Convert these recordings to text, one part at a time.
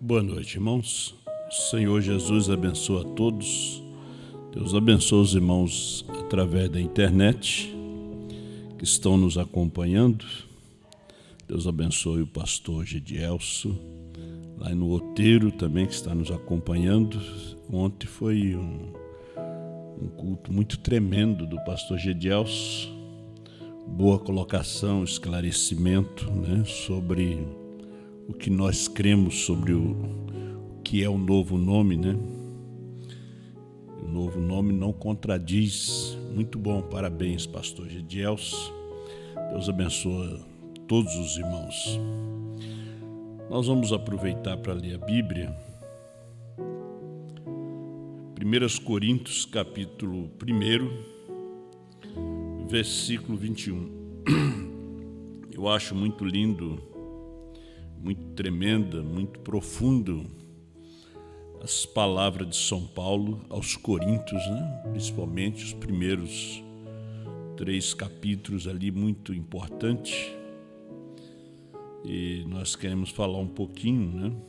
Boa noite, irmãos. Senhor Jesus abençoa a todos. Deus abençoa os irmãos através da internet que estão nos acompanhando. Deus abençoe o pastor Gedielso, lá no Outeiro também, que está nos acompanhando. Ontem foi um culto muito tremendo do pastor Gedielso. Boa colocação, esclarecimento, sobre o que nós cremos sobre o que é o novo nome, O novo nome não contradiz. Muito bom, parabéns, pastor Gedielso. Deus abençoe todos os irmãos. Nós vamos aproveitar para ler a Bíblia. 1 Coríntios, capítulo 1, versículo 21. Eu acho muito lindo, muito tremenda, muito profundo as palavras de São Paulo aos Coríntios, principalmente os primeiros 3 capítulos ali, muito importante. E nós queremos falar um pouquinho,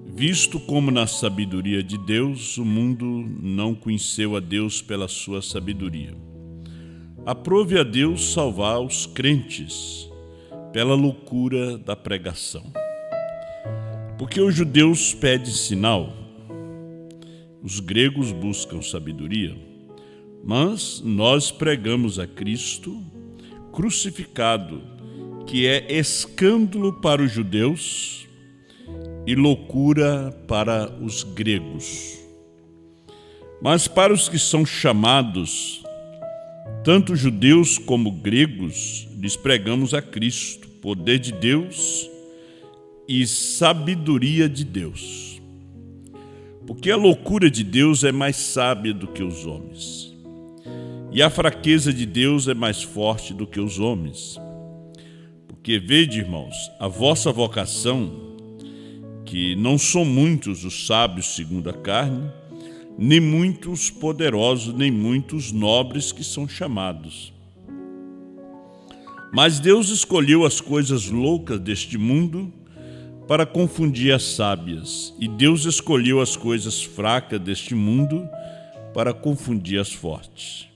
Visto como na sabedoria de Deus, o mundo não conheceu a Deus pela sua sabedoria. Aprove a Deus salvar os crentes pela loucura da pregação. Porque os judeus pedem sinal, os gregos buscam sabedoria, mas nós pregamos a Cristo crucificado, que é escândalo para os judeus e loucura para os gregos. Mas para os que são chamados, tanto judeus como gregos, lhes pregamos a Cristo, poder de Deus e sabedoria de Deus. Porque a loucura de Deus é mais sábia do que os homens, e a fraqueza de Deus é mais forte do que os homens. Porque vede, irmãos, a vossa vocação, que não são muitos os sábios segundo a carne, nem muitos poderosos, nem muitos nobres que são chamados. Mas Deus escolheu as coisas loucas deste mundo para confundir as sábias, e Deus escolheu as coisas fracas deste mundo para confundir as fortes.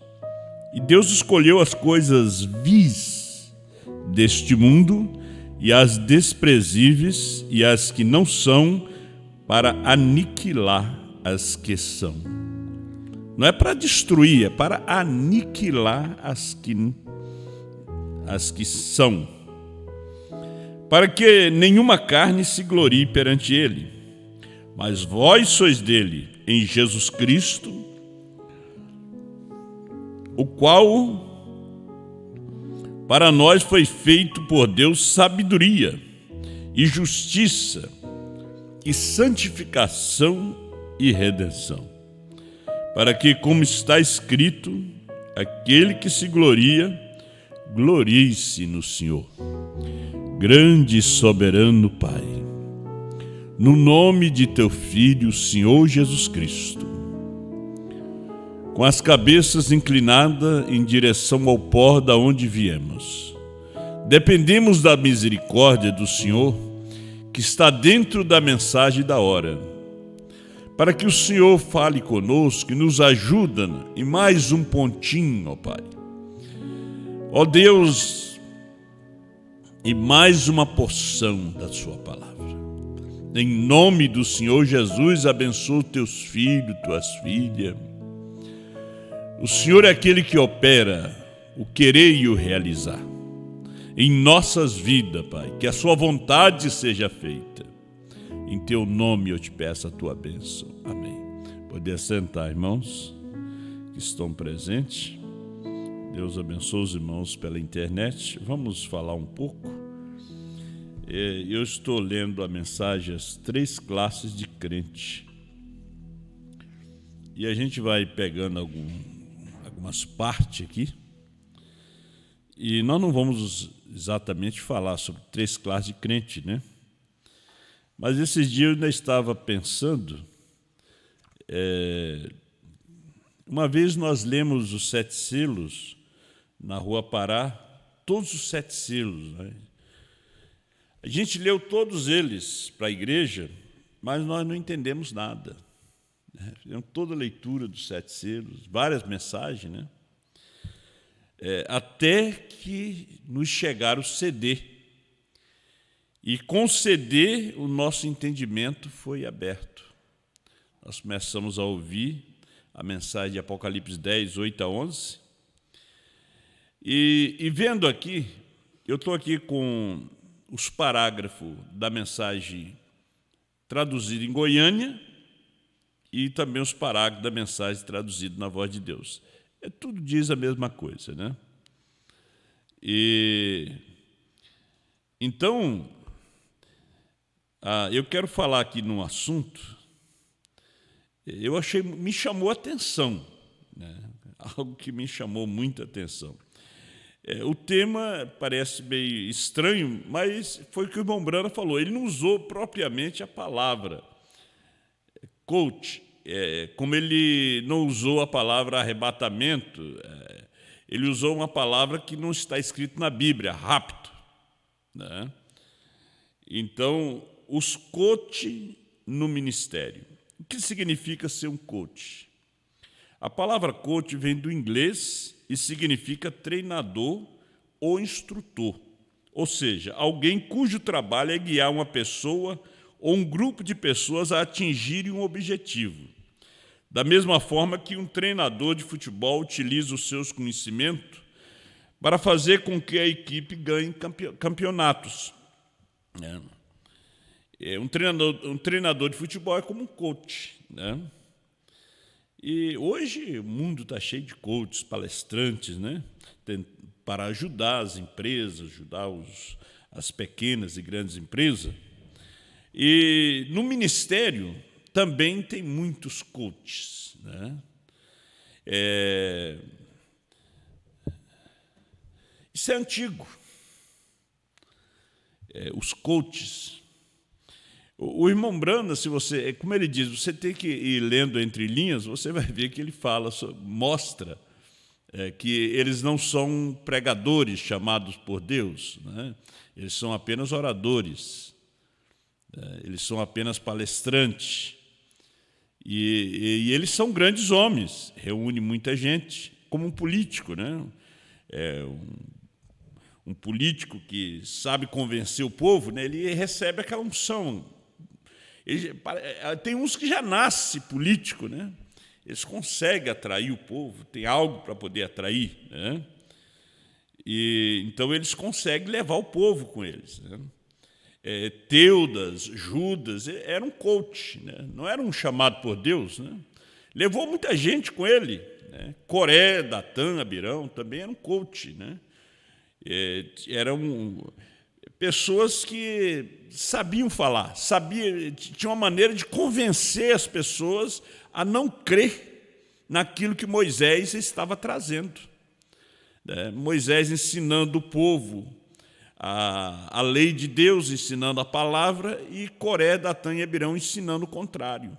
E Deus escolheu as coisas vis deste mundo e as desprezíveis e as que não são, para aniquilar as que são. Não é para destruir, é para aniquilar as que são, para que nenhuma carne se glorie perante ele. Mas vós sois dele, em Jesus Cristo, o qual para nós foi feito por Deus sabedoria e justiça e santificação e redenção, para que, como está escrito, aquele que se gloria, glorie-se no Senhor. Grande e soberano Pai, no nome de teu Filho, Senhor Jesus Cristo, com as cabeças inclinadas em direção ao pó da onde viemos, dependemos da misericórdia do Senhor, que está dentro da mensagem da hora, para que o Senhor fale conosco e nos ajude em mais um pontinho, ó Pai. Ó Deus, e mais uma porção da sua palavra. Em nome do Senhor Jesus, abençoa teus filhos, tuas filhas. O Senhor é aquele que opera o querer e o realizar em nossas vidas, Pai. Que a sua vontade seja feita. Em teu nome eu te peço a tua bênção. Amém. Pode sentar, irmãos que estão presentes. Deus abençoe os irmãos pela internet. Vamos falar um pouco. Eu estou lendo a mensagem As 3 Classes de Crente. E a gente vai pegando algumas partes aqui. E nós não vamos exatamente falar sobre 3 classes de crente, Mas esses dias eu ainda estava pensando. Uma vez nós lemos os 7 selos na Rua Pará, todos os 7 selos, A gente leu todos eles para a igreja, mas nós não entendemos nada. Fizemos toda a leitura dos 7 selos, várias mensagens, né? Até que nos chegaram o CD. E com o CD, o nosso entendimento foi aberto. Nós começamos a ouvir a mensagem de Apocalipse 10, 8 a 11. E vendo aqui, eu estou aqui com os parágrafos da mensagem traduzida em Goiânia e também os parágrafos da mensagem traduzida na Voz de Deus. Tudo diz a mesma coisa, né? Então, eu quero falar aqui num assunto, me chamou a atenção, né? Algo que me chamou muita atenção. O tema parece meio estranho, mas foi o que o irmão Brana falou. Ele não usou propriamente a palavra coach, como ele não usou a palavra arrebatamento, ele usou uma palavra que não está escrita na Bíblia, rapto, né? Então, os coach no ministério. O que significa ser um coach? A palavra coach vem do inglês e significa treinador ou instrutor, ou seja, alguém cujo trabalho é guiar uma pessoa ou um grupo de pessoas a atingirem um objetivo. Da mesma forma que um treinador de futebol utiliza os seus conhecimentos para fazer com que a equipe ganhe campeonatos. Um treinador de futebol é como um coach, né? E hoje o mundo está cheio de coaches, palestrantes, né? Para ajudar as empresas, ajudar as pequenas e grandes empresas. E no ministério também tem muitos coaches, né? Isso é antigo. Os coaches. O irmão Brana, como ele diz, você tem que ir lendo entre linhas, você vai ver que ele mostra que eles não são pregadores chamados por Deus, né? Eles são apenas oradores, eles são apenas palestrantes. E eles são grandes homens, reúne muita gente, como um político, né? Um político que sabe convencer o povo, né? Ele recebe aquela unção. Tem uns que já nascem político, né? Eles conseguem atrair o povo, tem algo para poder atrair, né? Então eles conseguem levar o povo com eles, né? Teudas, Judas, era um coach, né? Não era um chamado por Deus, né? Levou muita gente com ele, né? Coré, Datã, Abirão também era um coach, né? Eram pessoas que sabiam falar, tinham uma maneira de convencer as pessoas a não crer naquilo que Moisés estava trazendo. Moisés ensinando o povo a lei de Deus, ensinando a palavra, e Coré, Datã e Abirão ensinando o contrário.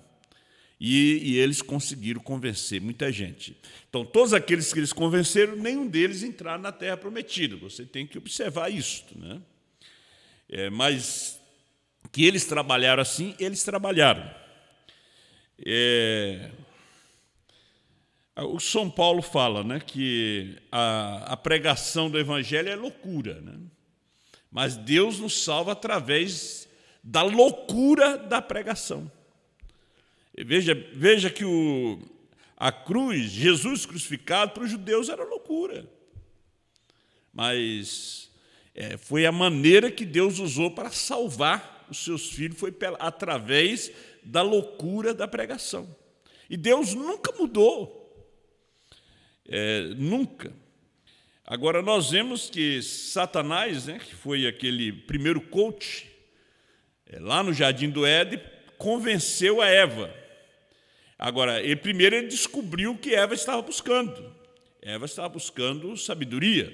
E eles conseguiram convencer muita gente. Então, todos aqueles que eles convenceram, nenhum deles entraram na Terra Prometida. Você tem que observar isso, né? Mas que eles trabalharam assim, eles trabalharam. O São Paulo fala, né, que a pregação do Evangelho é loucura, né? Mas Deus nos salva através da loucura da pregação. Veja que a cruz, Jesus crucificado, para os judeus era loucura. Mas foi a maneira que Deus usou para salvar os seus filhos, foi através da loucura da pregação. E Deus nunca mudou. Nunca. Agora, nós vemos que Satanás, né, que foi aquele primeiro coach, lá no Jardim do Éden, convenceu a Eva. Agora, primeiro ele descobriu o que Eva estava buscando. Eva estava buscando sabedoria.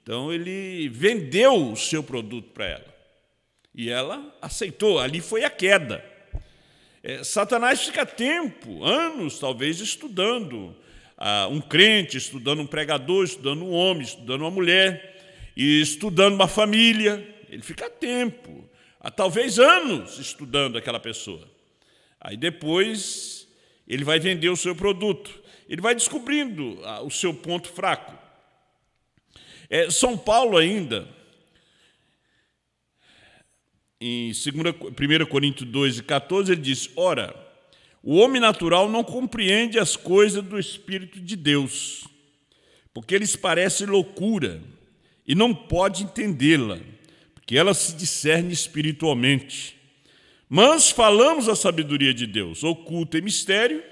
Então, ele vendeu o seu produto para ela. E ela aceitou. Ali foi a queda. Satanás fica tempo, anos talvez, estudando um crente, estudando um pregador, estudando um homem, estudando uma mulher, e estudando uma família. Ele fica tempo. há talvez anos estudando aquela pessoa. Aí depois ele vai vender o seu produto, ele vai descobrindo o seu ponto fraco. São Paulo ainda, em 1 Coríntios 2:14, ele diz: ora, o homem natural não compreende as coisas do Espírito de Deus, porque lhes parece loucura, e não pode entendê-la, porque ela se discerne espiritualmente. Mas falamos a sabedoria de Deus, oculta em mistério,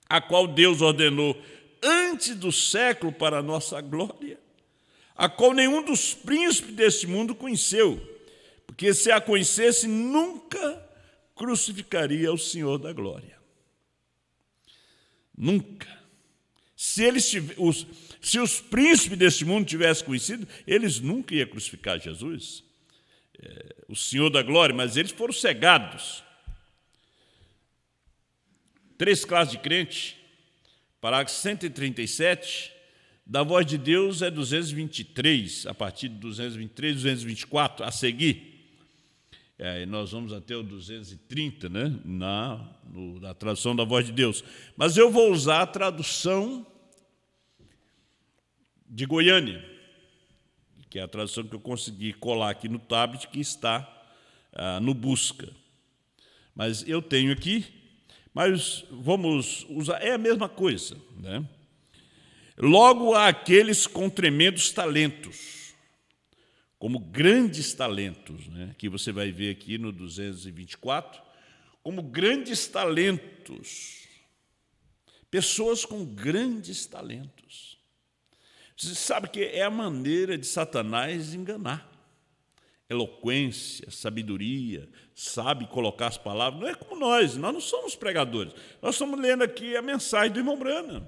a qual Deus ordenou antes do século para a nossa glória, a qual nenhum dos príncipes deste mundo conheceu, porque se a conhecesse, nunca crucificaria o Senhor da glória. Nunca. Se os príncipes deste mundo tivessem conhecido, eles nunca iam crucificar Jesus, o Senhor da glória, mas eles foram cegados. 3 classes de crente, parágrafo 137, da voz de Deus é 223, a partir de 223, 224, a seguir. Nós vamos até o 230, né? Na tradução da voz de Deus. Mas eu vou usar a tradução de Goiânia, que é a tradução que eu consegui colar aqui no tablet, que está no Busca. Mas eu tenho aqui, mas vamos usar, é a mesma coisa, né? Logo há aqueles com tremendos talentos, como grandes talentos, né? Que você vai ver aqui no 224, como grandes talentos, pessoas com grandes talentos. Você sabe que é a maneira de Satanás enganar. Eloquência, sabedoria, sabe colocar as palavras. Não é como nós não somos pregadores. Nós estamos lendo aqui a mensagem do irmão Branham.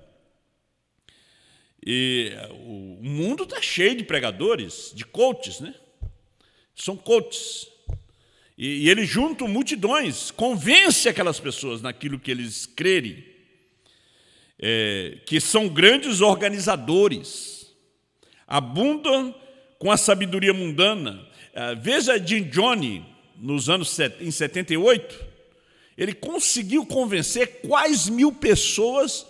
E o mundo está cheio de pregadores, de coaches, né? São coaches. E eles juntam multidões, convence aquelas pessoas naquilo que eles crerem, que são grandes organizadores, abundam com a sabedoria mundana. Veja Jim Johnny, em 78, ele conseguiu convencer quase 1.000 pessoas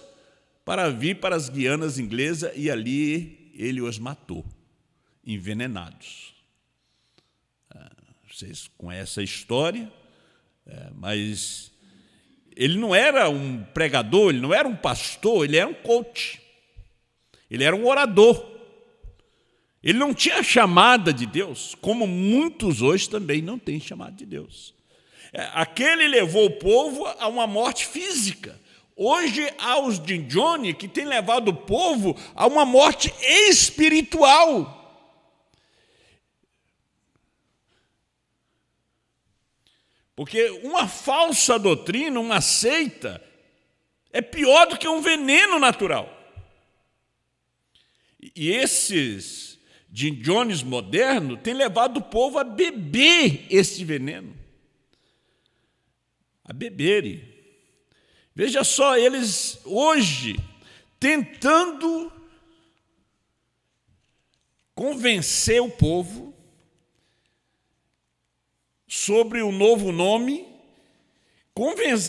para vir para as Guianas Inglesas, e ali ele os matou, envenenados. Vocês conhecem a história, mas ele não era um pregador, ele não era um pastor, ele era um coach, ele era um orador. Ele não tinha chamada de Deus, como muitos hoje também não têm chamada de Deus. Aquele levou o povo a uma morte física. Hoje há os Jim Johnny que têm levado o povo a uma morte espiritual. Porque uma falsa doutrina, uma seita, é pior do que um veneno natural. E esses Jim Johnnies modernos têm levado o povo a beber esse veneno. A beberem. Veja só, eles hoje tentando convencer o povo sobre o novo nome,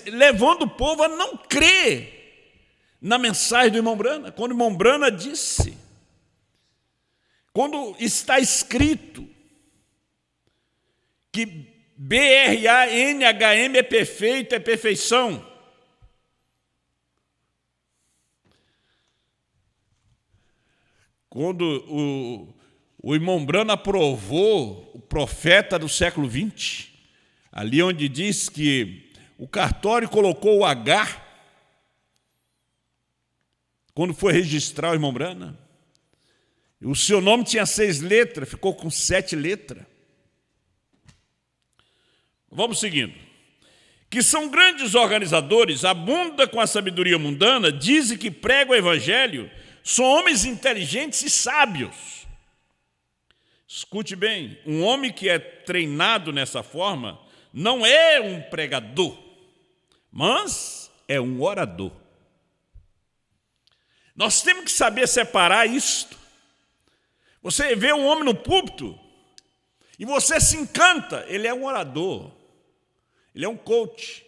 levando o povo a não crer na mensagem do irmão Branham. Quando o irmão Branham disse, quando está escrito que BRANHM é perfeito, é perfeição. Quando o irmão Branham aprovou o profeta do século XX, ali onde diz que o cartório colocou o H, quando foi registrar o irmão Branham, o seu nome tinha 6 letras, ficou com 7 letras. Vamos seguindo. Que são grandes organizadores, abunda com a sabedoria mundana, dizem que pregam o evangelho, são homens inteligentes e sábios. Escute bem, um homem que é treinado nessa forma não é um pregador, mas é um orador. Nós temos que saber separar isto. Você vê um homem no púlpito E você se encanta, ele é um orador, ele é um coach.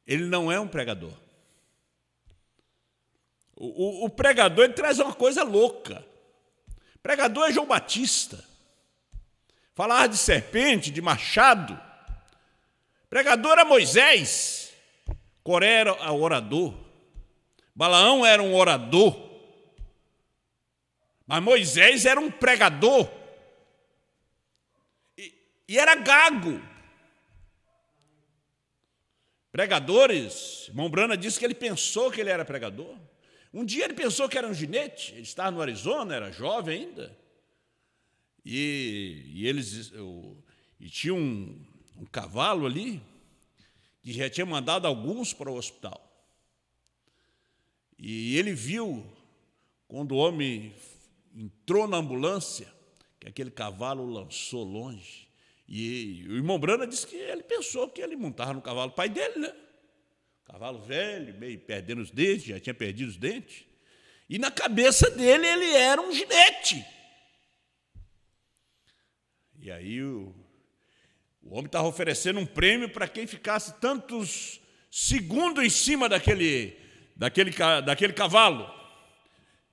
Ele não é um pregador. O pregador, ele traz uma coisa louca. O pregador é João Batista. Falar de serpente, de machado. Pregador é Moisés. Coré era orador. Balaão era um orador. Mas Moisés era um pregador. E era gago. Pregadores, irmão Brana disse que ele pensou que ele era pregador. Um dia ele pensou que era um ginete, ele estava no Arizona, era jovem ainda. E tinha um cavalo ali, que já tinha mandado alguns para o hospital. E ele viu, quando o homem entrou na ambulância, que aquele cavalo lançou longe. E o irmão Brana disse que ele pensou que ele montava no cavalo pai dele, né? Cavalo velho, meio perdendo os dentes, já tinha perdido os dentes. E na cabeça dele ele era um ginete. E aí o homem estava oferecendo um prêmio para quem ficasse tantos segundos em cima daquele cavalo.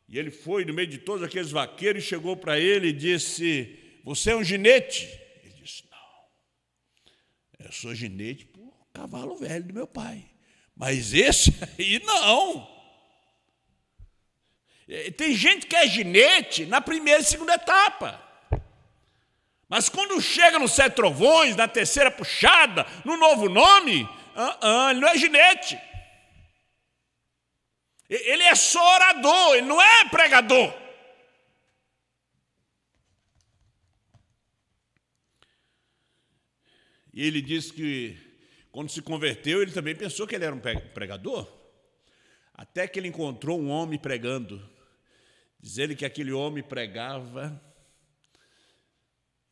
E ele foi no meio de todos aqueles vaqueiros e chegou para ele e disse: você é um ginete? Ele disse: não, eu sou ginete por cavalo velho do meu pai. Mas esse aí não. Tem gente que é ginete na primeira e segunda etapa. Mas quando chega no Sete Trovões, na terceira puxada, no novo nome, ele não é ginete. Ele é só orador, ele não é pregador. E ele diz que quando se converteu, ele também pensou que ele era um pregador. Até que ele encontrou um homem pregando. Diz ele que aquele homem pregava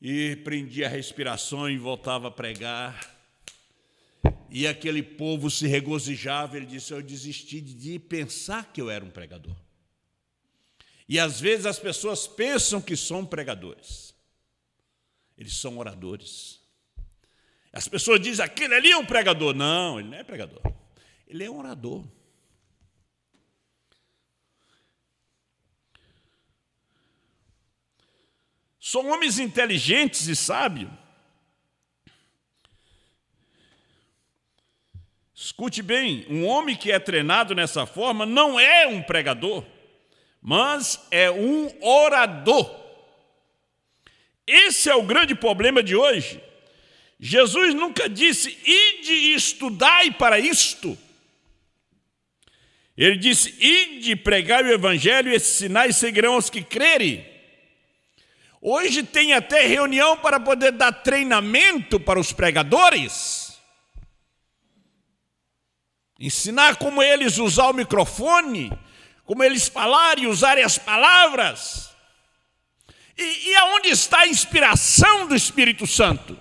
e prendia a respiração e voltava a pregar. E aquele povo se regozijava. Ele disse: eu desisti de pensar que eu era um pregador. E às vezes as pessoas pensam que são pregadores. Eles são oradores. As pessoas dizem: aquele ali é um pregador. Não, ele não é pregador. Ele é um orador. São homens inteligentes e sábios. Escute bem, um homem que é treinado nessa forma não é um pregador, mas é um orador. Esse é o grande problema de hoje. Jesus nunca disse: ide e estudai para isto. Ele disse: ide, pregai o evangelho, e esses sinais seguirão os que crerem. Hoje tem até reunião para poder dar treinamento para os pregadores. Ensinar como eles usar o microfone, como eles falarem e usarem as palavras. E aonde está a inspiração do Espírito Santo?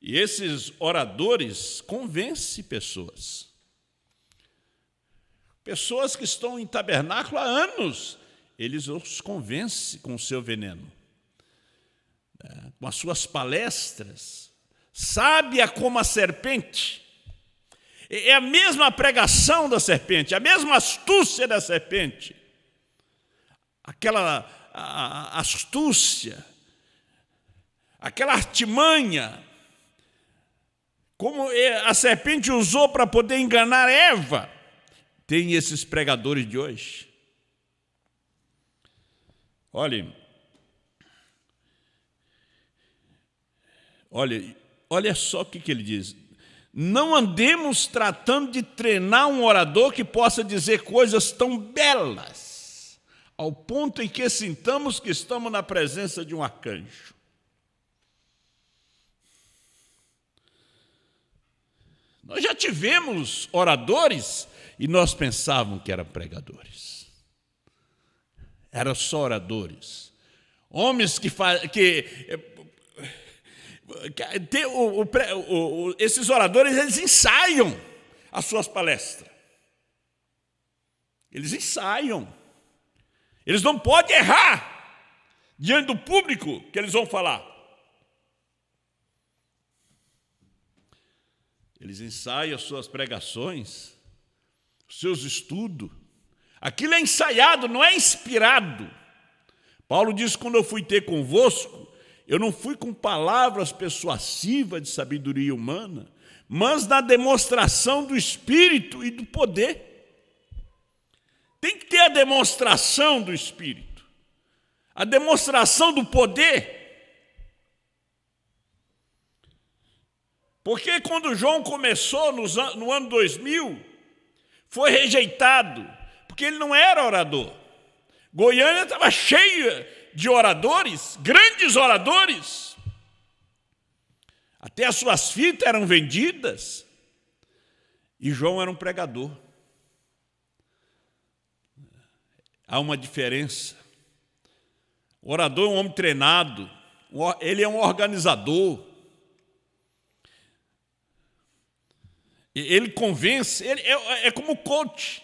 E esses oradores convencem pessoas. Pessoas que estão em tabernáculo há anos, eles os convencem com o seu veneno, com as suas palestras, sábia como a serpente. É a mesma pregação da serpente, a mesma astúcia da serpente. Aquela astúcia, aquela artimanha, como a serpente usou para poder enganar Eva. Tem esses pregadores de hoje. Olha só o que ele diz. Não andemos tratando de treinar um orador que possa dizer coisas tão belas, ao ponto em que sintamos que estamos na presença de um arcanjo. Nós já tivemos oradores e nós pensávamos que eram pregadores. Eram só oradores. Homens esses oradores, eles ensaiam as suas palestras. Eles ensaiam. Eles não podem errar diante do público que eles vão falar. Eles ensaiam as suas pregações, os seus estudos. Aquilo é ensaiado, não é inspirado. Paulo diz, quando eu fui ter convosco, eu não fui com palavras persuasivas de sabedoria humana, mas na demonstração do Espírito e do poder. Tem que ter a demonstração do Espírito, a demonstração do poder. Porque quando João começou no ano 2000, foi rejeitado, porque ele não era orador. Goiânia estava cheia de oradores, grandes oradores. Até as suas fitas eram vendidas. E João era um pregador. Há uma diferença. O orador é um homem treinado, ele é um organizador. Ele convence, ele é como coach.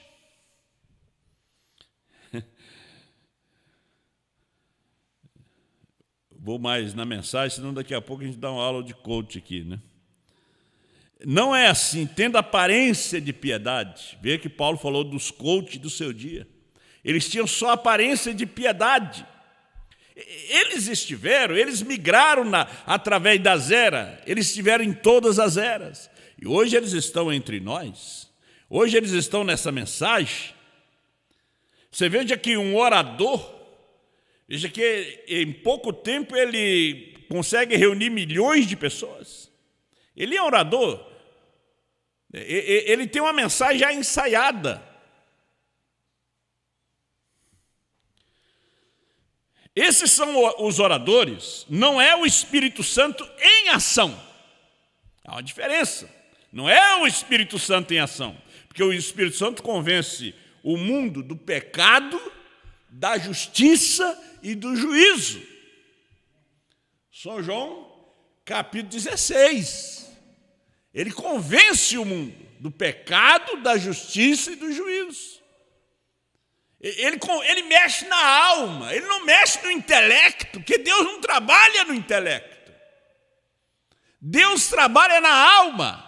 Vou mais na mensagem, senão daqui a pouco a gente dá uma aula de coach aqui, né? Não é assim, tendo aparência de piedade. Vê que Paulo falou dos coaches do seu dia. Eles tinham só aparência de piedade. Eles migraram através das eras, eles estiveram em todas as eras. E hoje eles estão entre nós, hoje eles estão nessa mensagem. Você veja que um orador, veja que em pouco tempo ele consegue reunir milhões de pessoas. Ele é orador, ele tem uma mensagem já ensaiada. Esses são os oradores, não é o Espírito Santo em ação. Há uma diferença. Não é o Espírito Santo em ação, porque o Espírito Santo convence o mundo do pecado, da justiça e do juízo. São João, capítulo 16. Ele convence o mundo do pecado, da justiça e do juízo. Ele mexe na alma, ele não mexe no intelecto, porque Deus não trabalha no intelecto. Deus trabalha na alma.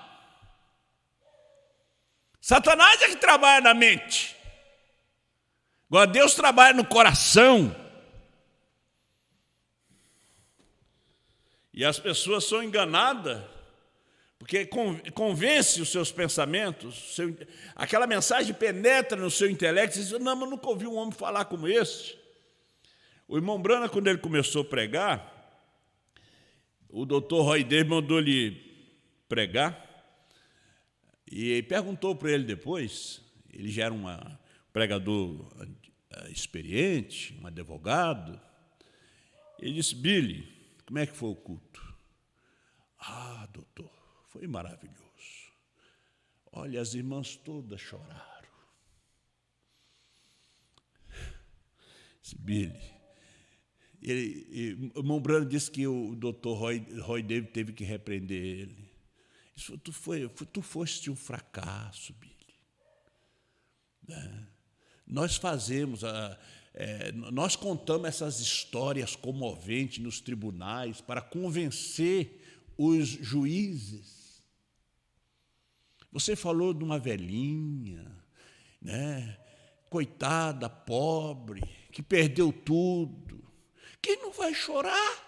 Satanás é que trabalha na mente. Agora Deus trabalha no coração. E as pessoas são enganadas, porque convence os seus pensamentos, aquela mensagem penetra no seu intelecto, e diz, não, mas nunca ouvi um homem falar como esse. O irmão Brana, quando ele começou a pregar, o doutor Roy Davis mandou ele pregar, e perguntou para ele depois, ele já era um pregador experiente, um advogado, ele disse, Billy, como é que foi o culto? Ah, doutor, foi maravilhoso. Olha, as irmãs todas choraram. Disse, Billy, o irmão Brano disse que o doutor Roy David teve que repreender ele. Ele disse, tu foste um fracasso, Billy. Nós fazemos, nós contamos essas histórias comoventes nos tribunais para convencer os juízes. Você falou de uma velhinha, né, coitada, pobre, que perdeu tudo. Quem não vai chorar?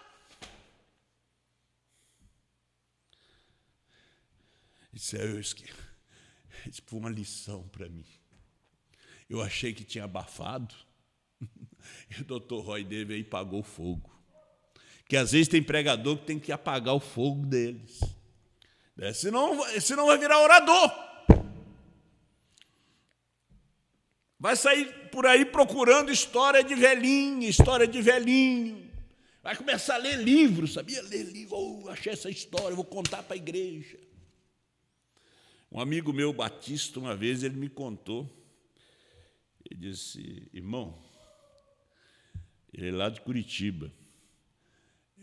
Isso foi uma lição para mim. Eu achei que tinha abafado. E o doutor Roy Davis aí pagou o fogo. Que às vezes tem pregador que tem que apagar o fogo deles. Senão vai virar orador. Vai sair por aí procurando história de velhinha, história de velhinho. Vai começar a ler livro, sabia? Ler livro, achei essa história, vou contar para a igreja. Um amigo meu, Batista, uma vez, ele me contou. Ele disse, irmão, ele é lá de Curitiba.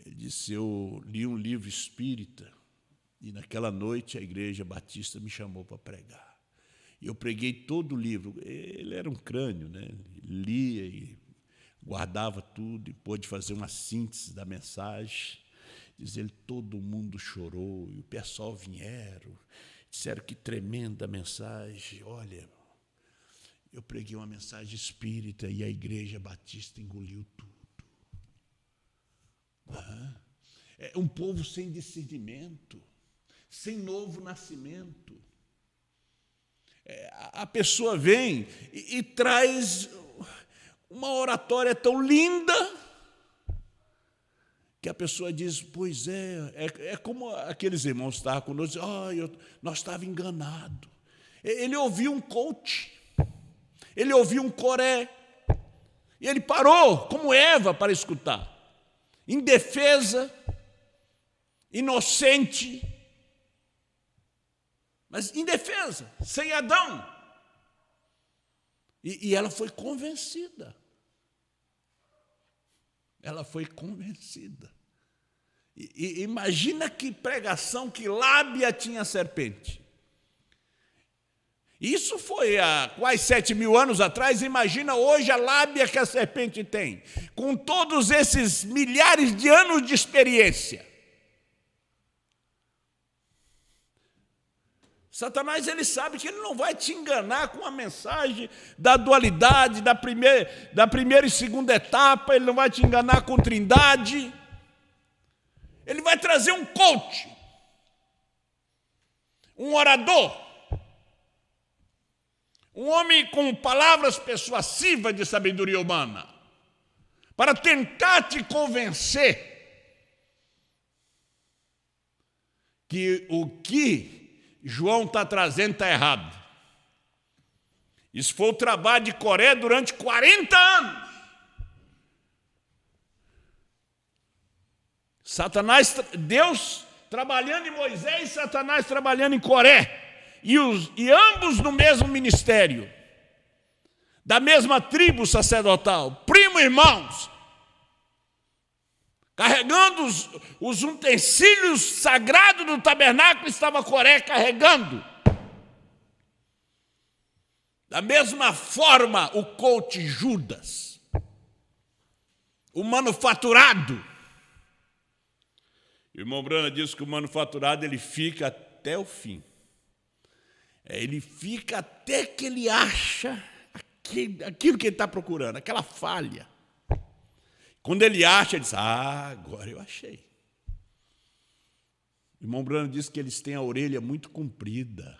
Ele disse, eu li um livro espírita e naquela noite a igreja batista me chamou para pregar. Eu preguei todo o livro. Ele era um crânio, né? Ele lia e guardava tudo e pôde fazer uma síntese da mensagem. Diz ele, todo mundo chorou e o pessoal vieram, disseram que tremenda mensagem. Olha, eu preguei uma mensagem espírita e a Igreja Batista engoliu tudo. É um povo sem discernimento, sem novo nascimento. A pessoa vem e traz uma oratória tão linda que a pessoa diz, pois é como aqueles irmãos que estavam conosco, nós estávamos enganados. Ele ouviu um coach, ele ouviu um coré, e ele parou, como Eva, para escutar. Indefesa, inocente, mas indefesa, sem Adão. E ela foi convencida. Ela foi convencida. E imagina que pregação, que lábia tinha a serpente. Isso foi há quase 7.000 anos atrás. Imagina hoje a lábia que a serpente tem, com todos esses milhares de anos de experiência. Satanás, ele sabe que ele não vai te enganar com a mensagem da dualidade, da primeira e segunda etapa, ele não vai te enganar com trindade. Ele vai trazer um coach, um orador, um homem com palavras persuasivas de sabedoria humana, para tentar te convencer que o que João está trazendo está errado. Isso foi o trabalho de Coré durante 40 anos. Deus trabalhando em Moisés, Satanás trabalhando em Coré. E ambos no mesmo ministério, da mesma tribo sacerdotal, primo irmãos, carregando os utensílios sagrados do tabernáculo, estava Coré carregando. Da mesma forma, o coach Judas, o manufaturado. O irmão Brana diz que o manufaturado ele fica até o fim. Ele fica até que ele acha aquilo que ele está procurando, aquela falha. Quando ele acha, ele diz, agora eu achei. O irmão Brana diz que eles têm a orelha muito comprida.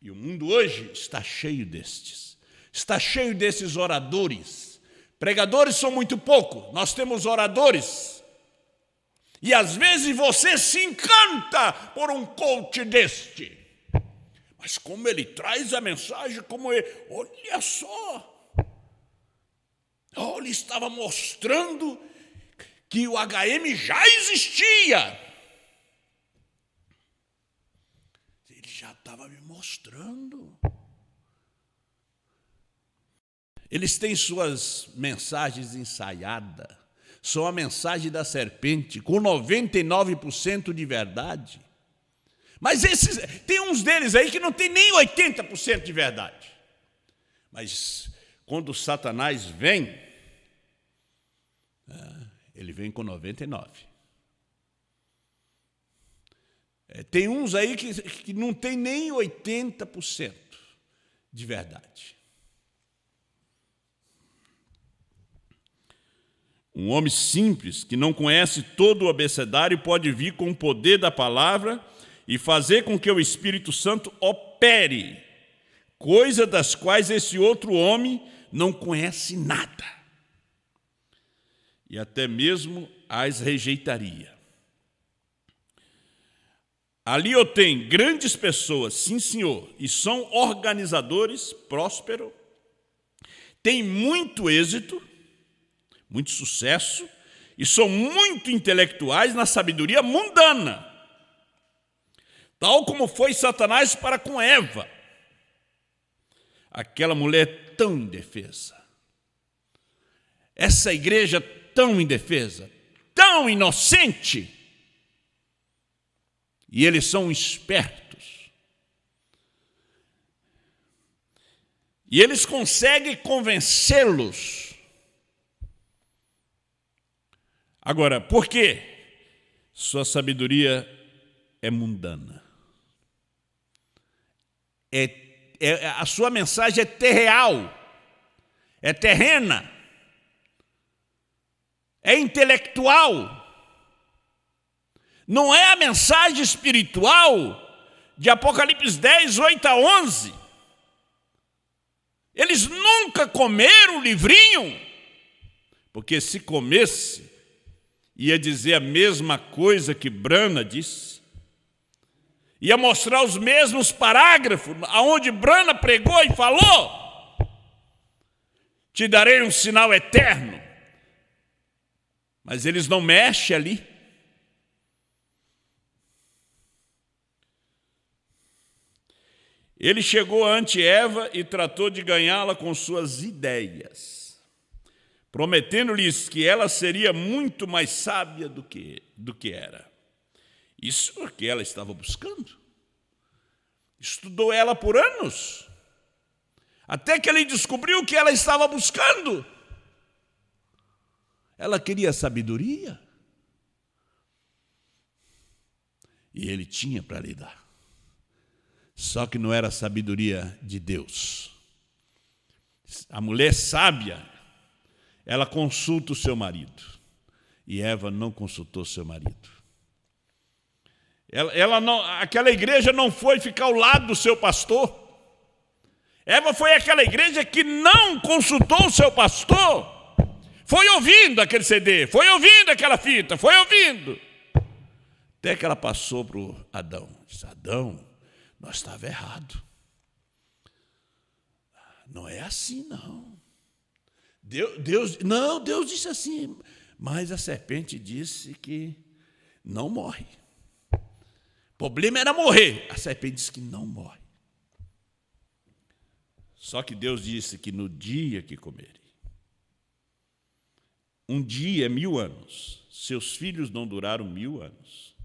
E o mundo hoje está cheio destes. Está cheio desses oradores. Pregadores são muito pouco, nós temos oradores. E às vezes você se encanta por um coach deste. Mas como ele traz a mensagem, como ele... Olha só! Ele estava mostrando que o HM já existia. Ele já estava me mostrando. Eles têm suas mensagens ensaiadas. São a mensagem da serpente, com 99% de verdade. Mas tem uns deles aí que não tem nem 80% de verdade. Mas quando Satanás vem, ele vem com 99%. Tem uns aí que não tem nem 80% de verdade. Um homem simples, que não conhece todo o abecedário, pode vir com o poder da palavra e fazer com que o Espírito Santo opere, coisa das quais esse outro homem não conhece nada. E até mesmo as rejeitaria. Ali eu tenho grandes pessoas, sim senhor, e são organizadores, prósperos, têm muito êxito, muito sucesso, e são muito intelectuais na sabedoria mundana, tal como foi Satanás para com Eva, aquela mulher tão indefesa, essa igreja tão indefesa, tão inocente, E eles são espertos. E eles conseguem convencê-los. Agora, por quê? Sua sabedoria é mundana. A sua mensagem é terreal, é terrena, é intelectual. Não é a mensagem espiritual de Apocalipse 10, 8 a 11. Eles nunca comeram o livrinho, porque se comesse, ia dizer a mesma coisa que Brana disse. Ia mostrar os mesmos parágrafos aonde Brana pregou e falou: te darei um sinal eterno. Mas eles não mexem ali. Ele chegou ante Eva e tratou de ganhá-la com suas ideias, prometendo-lhes que ela seria muito mais sábia do que era. Isso porque ela estava buscando. Estudou ela por anos, até que ele descobriu que ela estava buscando. Ela queria sabedoria. E ele tinha para lhe dar. Só que não era a sabedoria de Deus. A mulher sábia, ela consulta o seu marido. E Eva não consultou seu marido. Aquela igreja não foi ficar ao lado do seu pastor. Eva foi aquela igreja que não consultou o seu pastor. Foi ouvindo aquele CD, foi ouvindo aquela fita, foi ouvindo. Até que ela passou para o Adão. Disse: Adão, nós estávamos errados. Não é assim, não. Deus disse assim, mas a serpente disse que não morre. O problema era morrer. A serpente disse que não morre. Só que Deus disse que no dia que comerem, um dia é 1000 anos. Seus filhos não duraram 1000 anos.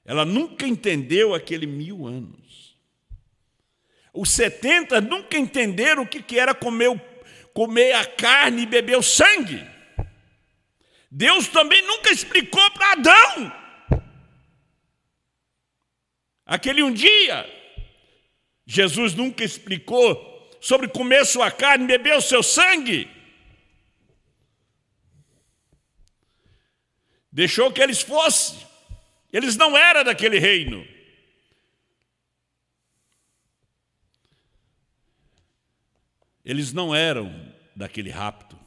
Ela nunca entendeu aquele 1000 anos. Os 70 nunca entenderam o que era comer a carne e beber o sangue. Deus também nunca explicou para Adão. Aquele um dia, Jesus nunca explicou sobre comer sua carne e beber o seu sangue. Deixou que eles fossem. Eles não eram daquele reino. Eles não eram daquele rapto.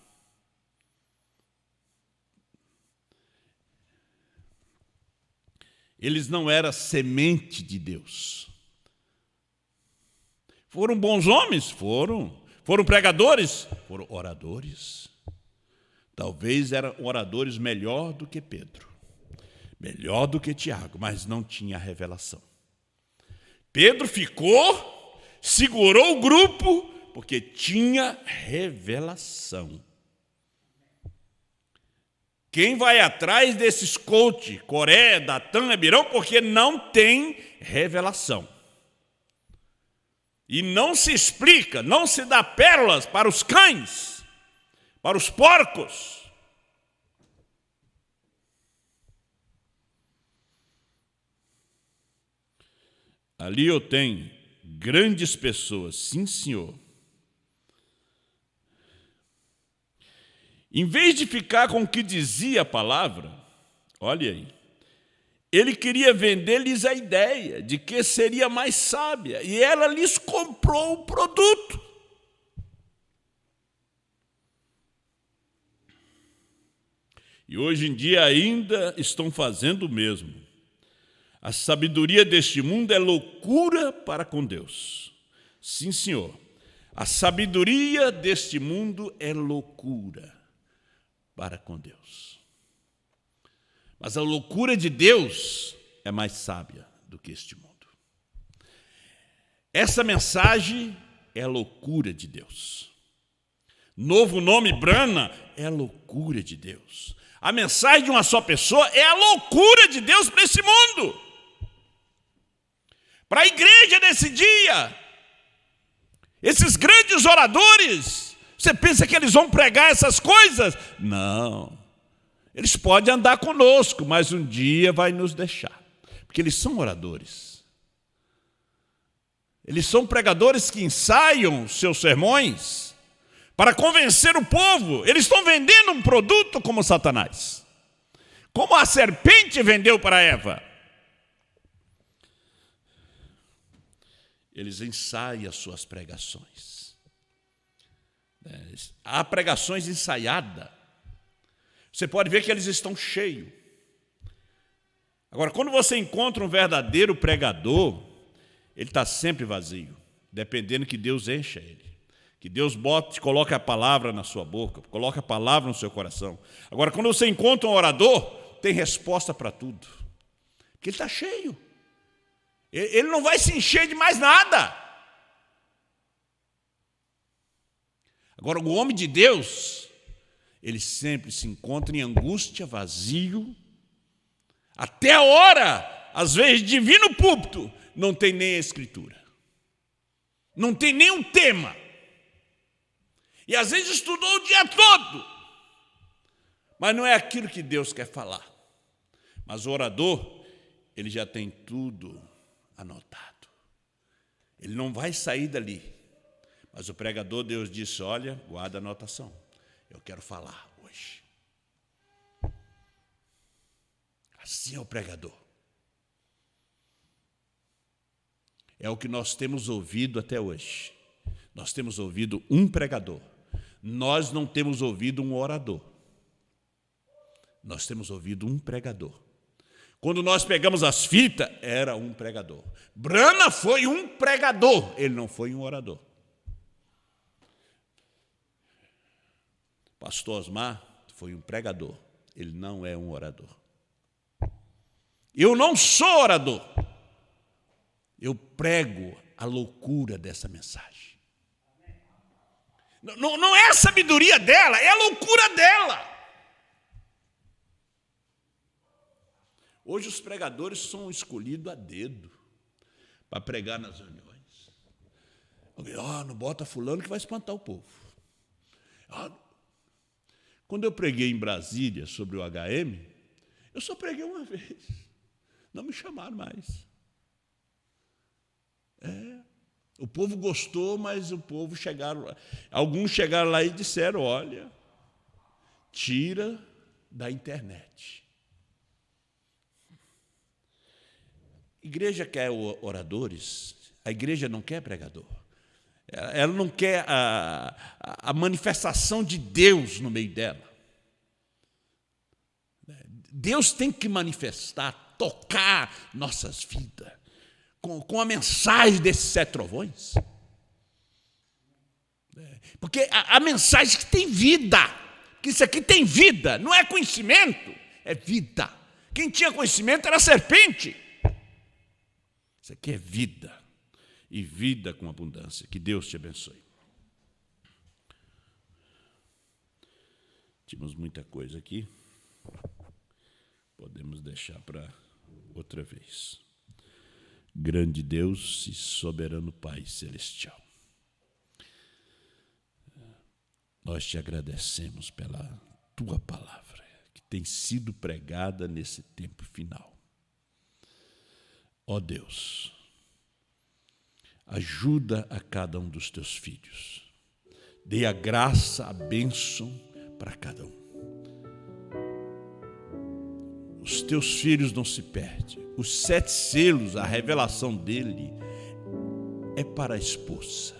Eles não eram semente de Deus. Foram bons homens? Foram. Foram pregadores? Foram oradores. Talvez eram oradores melhor do que Pedro. Melhor do que Tiago, mas não tinha revelação. Pedro ficou, segurou o grupo, porque tinha revelação. Quem vai atrás desses coach, Coré, Datã, Abirão, porque não tem revelação. E não se explica, não se dá pérolas para os cães, para os porcos. Ali eu tenho grandes pessoas, sim, senhor. Em vez de ficar com o que dizia a palavra, olha aí, ele queria vender-lhes a ideia de que seria mais sábia, e ela lhes comprou o produto. E hoje em dia ainda estão fazendo o mesmo. A sabedoria deste mundo é loucura para com Deus. Sim, senhor. A sabedoria deste mundo é loucura para com Deus. Mas a loucura de Deus é mais sábia do que este mundo. Essa mensagem é a loucura de Deus. Novo nome Brana é a loucura de Deus. A mensagem de uma só pessoa é a loucura de Deus para esse mundo. para a igreja desse dia. Esses grandes oradores, você pensa que eles vão pregar essas coisas? Não. Eles podem andar conosco, mas um dia vai nos deixar. Porque eles são oradores. Eles são pregadores que ensaiam seus sermões para convencer o povo. Eles estão vendendo um produto como Satanás. Como a serpente vendeu para Eva. Eles ensaiam as suas pregações. Há pregações ensaiadas. Você pode ver que eles estão cheios. Agora, quando você encontra um verdadeiro pregador, ele está sempre vazio, dependendo que Deus encha ele. Que Deus coloque a palavra na sua boca, coloque a palavra no seu coração. Agora, quando você encontra um orador, tem resposta para tudo. Porque ele está cheio. Ele não vai se encher de mais nada. Agora, o homem de Deus, ele sempre se encontra em angústia, vazio, até a hora, às vezes, de vir no púlpito, não tem nem a escritura. Não tem nem um tema. E às vezes estudou o dia todo. Mas não é aquilo que Deus quer falar. Mas o orador, ele já tem tudo anotado. Ele não vai sair dali. Mas o pregador, Deus disse, olha, guarda a anotação. Eu quero falar hoje. Assim é o pregador. É o que nós temos ouvido até hoje. Nós temos ouvido um pregador. Nós não temos ouvido um orador. Nós temos ouvido um pregador. Quando nós pegamos as fitas, era um pregador. Brana foi um pregador, ele não foi um orador. Pastor Osmar foi um pregador, ele não é um orador. Eu não sou orador. Eu prego a loucura dessa mensagem. Não é a sabedoria dela, é a loucura dela. Hoje os pregadores são escolhidos a dedo para pregar nas reuniões. Não bota fulano que vai espantar o povo. Quando eu preguei em Brasília sobre o HM, eu só preguei uma vez. Não me chamaram mais. O povo gostou, mas alguns chegaram lá e disseram, olha, tira da internet. Igreja quer oradores, a igreja não quer pregador. Ela não quer a manifestação de Deus no meio dela. Deus tem que manifestar, tocar nossas vidas com a mensagem desses 7 trovões. Porque a mensagem que tem vida, que isso aqui tem vida, não é conhecimento, é vida. Quem tinha conhecimento era a serpente. Isso aqui é vida, e vida com abundância. Que Deus te abençoe. Tínhamos muita coisa aqui, podemos deixar para outra vez. Grande Deus e soberano Pai celestial, nós te agradecemos pela tua palavra, que tem sido pregada nesse tempo final. Ó Deus, ajuda a cada um dos teus filhos. Dê a graça, a bênção para cada um. Os teus filhos não se perdem. Os 7 selos, a revelação dele é para a esposa.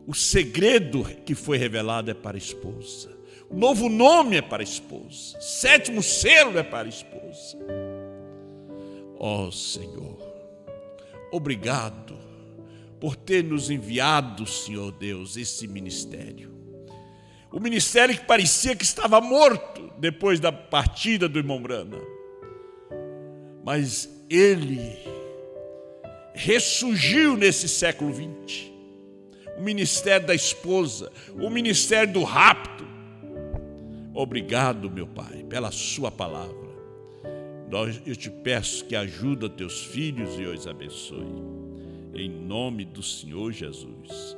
O segredo que foi revelado é para a esposa. O novo nome é para a esposa. 7º selo é para a esposa. Ó Senhor, obrigado por ter nos enviado, Senhor Deus, esse ministério. O ministério que parecia que estava morto depois da partida do irmão Brana. Mas ele ressurgiu nesse século 20. O ministério da esposa, o ministério do rapto. Obrigado, meu Pai, pela sua palavra. Eu te peço que ajude teus filhos e os abençoe. em nome do Senhor Jesus.